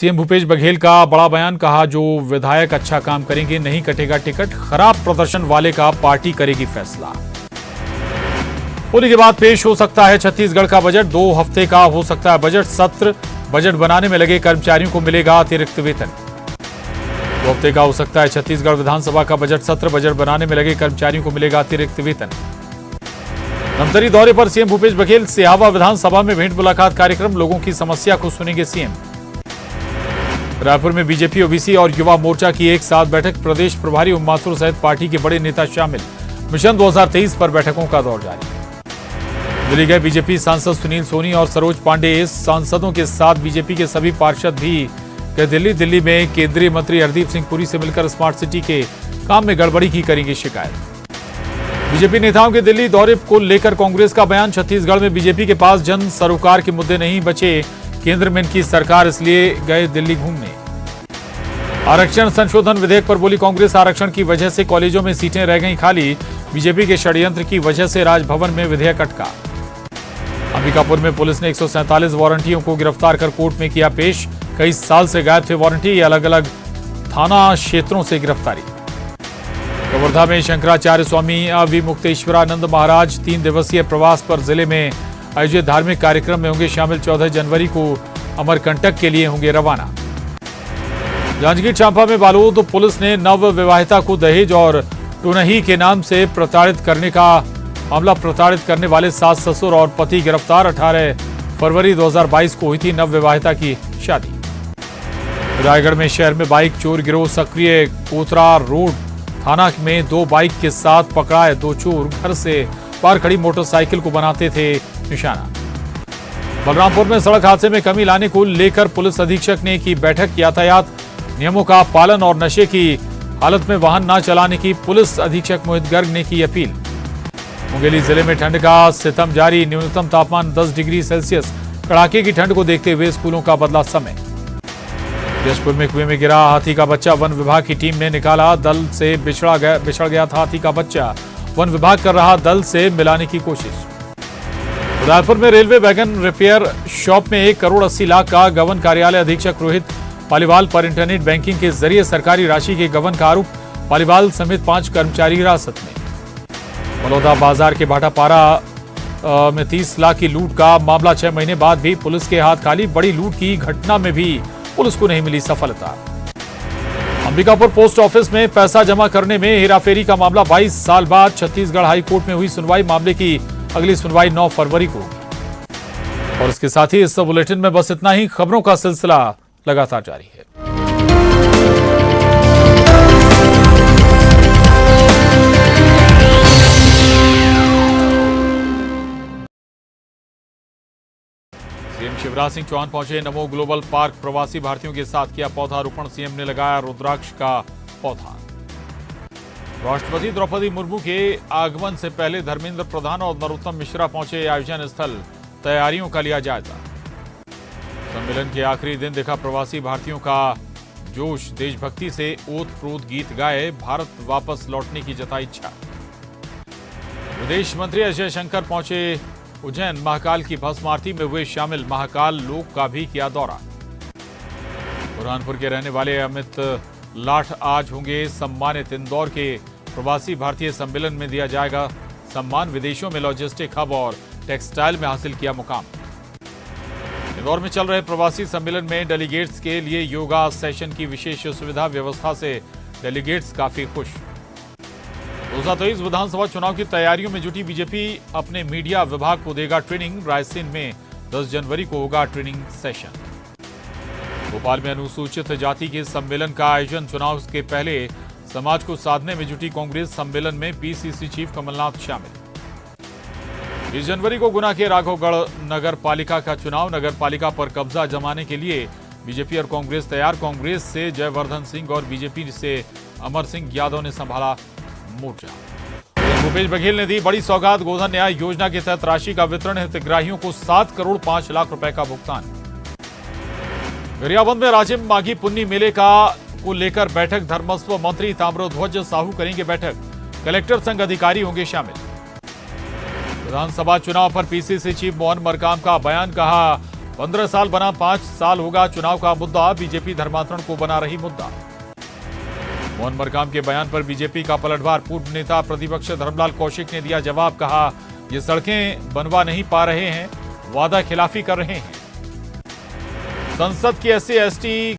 CM Bhupesh Baghel का बड़ा बयान, कहा जो विधायक अच्छा काम करेंगे नहीं कटेगा टिकट, खराब प्रदर्शन वाले का पार्टी करेगी फैसला। होली के बाद पेश हो सकता है छत्तीसगढ़ का बजट, 2 हफ्ते का हो सकता है बजट सत्र, बजट बनाने में लगे कर्मचारियों को मिलेगा अतिरिक्त वेतन। 2 हफ्ते का हो सकता है छत्तीसगढ़ विधानसभा का बजट सत्र, बजट बनाने में लगे कर्मचारियों को मिलेगा अतिरिक्त वेतन। धमतरी दौरे पर सीएम भूपेश बघेल, सिहावा विधानसभा में भेंट मुलाकात कार्यक्रम, लोगों की समस्या को सुनेंगे सीएम। रायपुर में बीजेपी, ओबीसी और युवा मोर्चा की एक साथ बैठक, प्रदेश प्रभारी उमा माथुर सहित पार्टी के बड़े नेता शामिल। मिशन 2023 पर बैठकों का दौर जारी। दिल्ली गए बीजेपी सांसद सुनील सोनी और सरोज पांडे, सांसदों के साथ बीजेपी के सभी पार्षद भी गए दिल्ली में केंद्रीय मंत्री हरदीप सिंह पुरी से मिलकर स्मार्ट सिटी के काम में गड़बड़ी की करेंगे शिकायत। बीजेपी नेताओं के दिल्ली दौरे को लेकर कांग्रेस का बयान, छत्तीसगढ़ में बीजेपी के पास जन सरोकार के मुद्दे नहीं बचे, केंद्र में इनकी सरकार इसलिए गए दिल्ली घूमने। आरक्षण संशोधन विधेयक पर बोली कांग्रेस, आरक्षण की वजह से कॉलेजों में सीटें रह गईं खाली, बीजेपी के षड्यंत्र की वजह से राजभवन में विधेयक अटका। अंबिकापुर में पुलिस ने 147 वारंटियों को गिरफ्तार कर कोर्ट में किया पेश, कई साल से गायब थे वारंटी, अलग अलग थाना क्षेत्रों से गिरफ्तारी। कवर्धा में शंकराचार्य स्वामी अविमुक्तेश्वरानंद महाराज 3 दिवसीय प्रवास पर जिले में आयोजित धार्मिक कार्यक्रम में होंगे शामिल, 14 जनवरी को अमरकंटक के लिए होंगे रवाना। जांजगीर चांपा में बालोद पुलिस ने नव विवाहिता को दहेज और टुनही के नाम से प्रताड़ित करने वाले सास ससुर और पति गिरफ्तार। 18 फरवरी 2022 को हुई थी नव विवाहिता की शादी। रायगढ़ में शहर में बाइक चोर गिरोह सक्रिय, कोतरा रोड थाना में 2 बाइक के साथ पकड़ाए 2 चोर, घर से बाहर खड़ी मोटरसाइकिल को बनाते थे निशाना। बलरामपुर में सड़क हादसे में कमी लाने को लेकर पुलिस अधीक्षक ने की बैठक, यातायात नियमों का पालन और नशे की हालत में वाहन न चलाने की पुलिस अधीक्षक मोहित गर्ग ने की अपील। मुंगेली जिले में ठंड का सितम जारी, न्यूनतम तापमान 10 डिग्री सेल्सियस, कड़ाके की ठंड को देखते हुए स्कूलों का बदला समय। जशपुर में कुएं में गिरा हाथी का बच्चा, वन विभाग की टीम ने निकाला, दल से बिछड़ गया था हाथी का बच्चा, वन विभाग कर रहा दल से मिलाने की कोशिश। रायपुर में रेलवे वैगन रिपेयर शॉप में 1 करोड़ 80 लाख का गबन, कार्यालय अधीक्षक रोहित पालीवाल पर इंटरनेट बैंकिंग के जरिए सरकारी राशि के गबन का आरोप, पालीवाल समेत 5 कर्मचारी हिरासत में। बलौदा बाजार के भाटापारा में 30 लाख की लूट का मामला, 6 महीने बाद भी पुलिस के हाथ खाली, बड़ी लूट की घटना में भी पुलिस को नहीं मिली सफलता। अंबिकापुर पोस्ट ऑफिस में पैसा जमा करने में हेराफेरी का मामला, 22 साल बाद छत्तीसगढ़ हाई कोर्ट में हुई सुनवाई, मामले की अगली सुनवाई 9 फरवरी को। और इसके साथ ही इस बुलेटिन में बस इतना ही। खबरों का सिलसिला लगातार जारी है। सीएम शिवराज सिंह चौहान पहुंचे नमो ग्लोबल पार्क, प्रवासी भारतीयों के साथ किया पौधारोपण, सीएम ने लगाया रुद्राक्ष का पौधा। राष्ट्रपति द्रौपदी मुर्मू के आगमन से पहले धर्मेंद्र प्रधान और नरोत्तम मिश्रा पहुंचे आयोजन स्थल, तैयारियों का लिया जायजा। सम्मेलन के आखिरी दिन देखा प्रवासी भारतीयों का जोश, देशभक्ति से ओत-प्रोत गीत गाए, भारत वापस लौटने की जताई इच्छा। विदेश मंत्री एस जयशंकर पहुंचे उज्जैन, महाकाल की भस्म आरती में हुए शामिल, महाकाल लोक का भी किया दौरा। बुरहानपुर के रहने वाले अमित लाठ आज होंगे सम्मानित, इंदौर के प्रवासी भारतीय सम्मेलन में दिया जाएगा सम्मान, विदेशों में लॉजिस्टिक हब और टेक्सटाइल में हासिल किया मुकाम। इंदौर में चल रहे प्रवासी सम्मेलन में डेलीगेट्स के लिए योगा सेशन की विशेष सुविधा, व्यवस्था से डेलीगेट्स काफी खुश। 2023 विधानसभा चुनाव की तैयारियों में जुटी बीजेपी अपने मीडिया विभाग को देगा ट्रेनिंग, रायसेन में 10 जनवरी को होगा ट्रेनिंग सेशन। भोपाल में अनुसूचित जाति के सम्मेलन का आयोजन, चुनाव के पहले समाज को साधने में जुटी कांग्रेस, सम्मेलन में पीसीसी चीफ कमलनाथ शामिल। 20 जनवरी को गुना के राघवगढ़ नगर पालिका का चुनाव, नगर पालिका पर कब्जा जमाने के लिए बीजेपी और कांग्रेस तैयार, कांग्रेस से जयवर्धन सिंह और बीजेपी से अमर सिंह यादव ने संभाला मोर्चा। भूपेश बघेल ने दी बड़ी सौगात, गोधन न्याय योजना के तहत राशि का वितरण, हितग्राहियों को 7 करोड़ 5 लाख रुपए का भुगतान। गरियाबंद में राजिम माघी पुन्नी मेले को लेकर बैठक, धर्मस्व मंत्री ताम्रध्वज साहू करेंगे बैठक, कलेक्टर संघ अधिकारी होंगे शामिल। विधानसभा चुनाव पर पीसीसी चीफ मोहन मरकाम का बयान, कहा 15 साल बना 5 साल होगा चुनाव का मुद्दा, बीजेपी धर्मांतरण को बना रही मुद्दा। मोहन मरकाम के बयान पर बीजेपी का पलटवार, पूर्व नेता प्रतिपक्ष धर्मलाल कौशिक ने दिया जवाब, कहा ये सड़कें बनवा नहीं पा रहे हैं, वादा खिलाफी कर रहे हैं। संसद की SC ST